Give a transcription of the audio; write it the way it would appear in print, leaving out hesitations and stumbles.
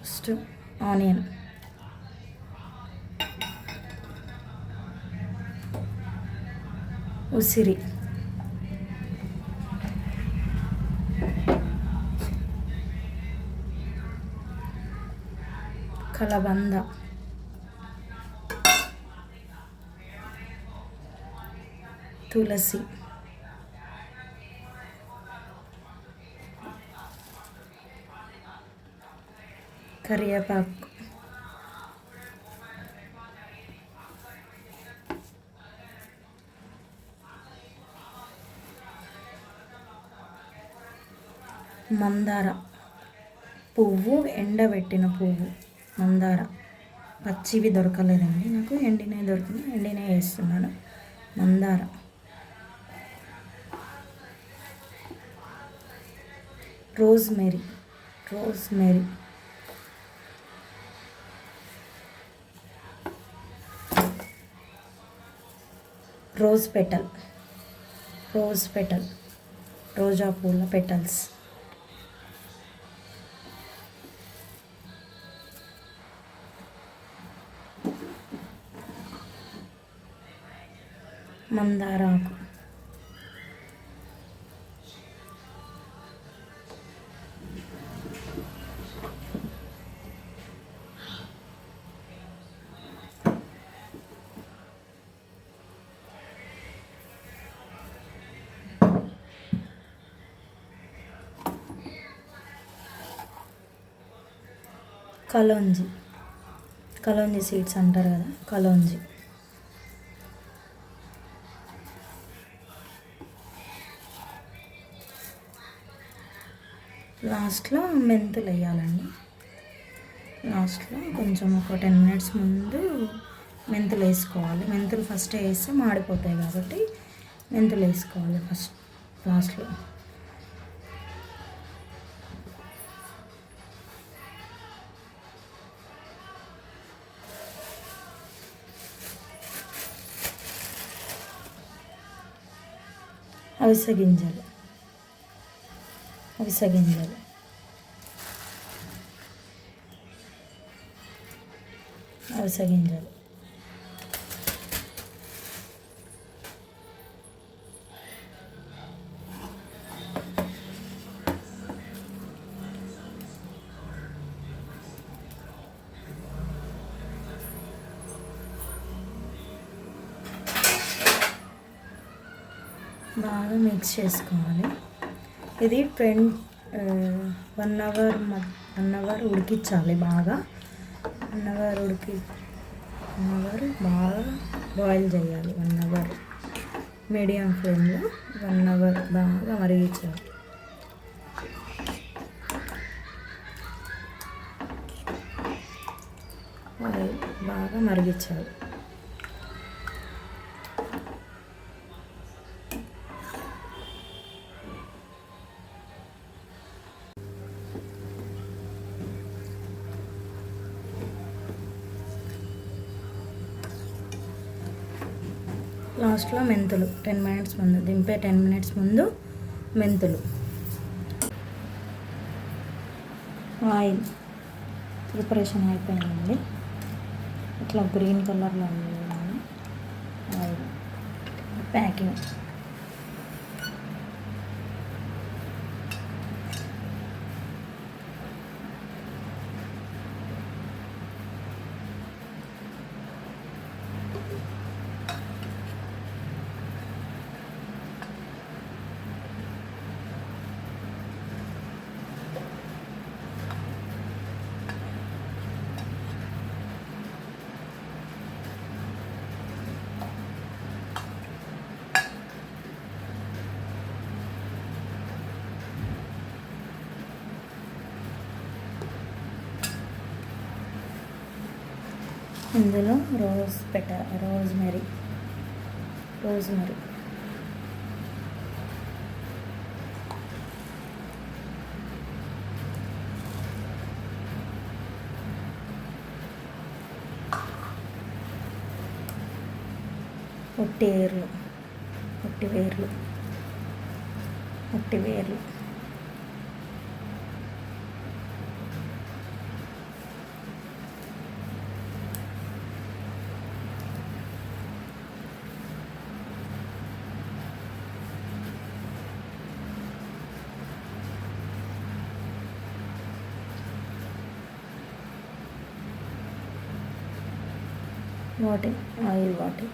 First onion, ఉసిరి, కలబంద, తులసి, కరివేపాకు, మందార పువ్వు, ఎండబెట్టిన పువ్వు మందార. పచ్చివి దొరకలేదండి నాకు, ఎండినవి దొరికింది, ఎండినవి వేస్తున్నాను. మందార, రోజ్మెరీ, రోజ్ పెటల్, రోజా పూల పెటల్స్, మందారాకు, కలోంజి సీడ్స్ అంటారు కదా, కలోంజి. లాస్ట్లో మెంతులు వేయాలండి. లాస్ట్లో కొంచెం ఒక 10 minutes ముందు మెంతులు వేసుకోవాలి. మెంతులు ఫస్ట్ వేస్తే మాడిపోతాయి కాబట్టి మెంతులు వేసుకోవాలి ఫస్ట్ లాస్ట్లో. అవిసె గింజలు, బాగా మిక్స్ చేసుకోవాలి. ఇది 1 అవర్ ఉడికించాలి బాగా. 1 అవర్ బాగా బాయిల్ చేయాలి. 1 అవర్ మీడియం ఫ్లేమ్లో 1 అవర్ బాగా మరిగించాలి. బాగా మరిగించాలి. లాస్ట్లో మెంతులు 10 minutes ముందు, దింపే 10 minutes ముందు మెంతులు. ఆయిల్ ప్రిపరేషన్ అయిపోయిందండి. ఇట్లా గ్రీన్ కలర్లో ఉంది ఆయిల్. ప్యాకింగ్ ఇందులో రోజ్మెరీ, ఒట్టి వేర్లు, వాటి ఆయిల్ వాటి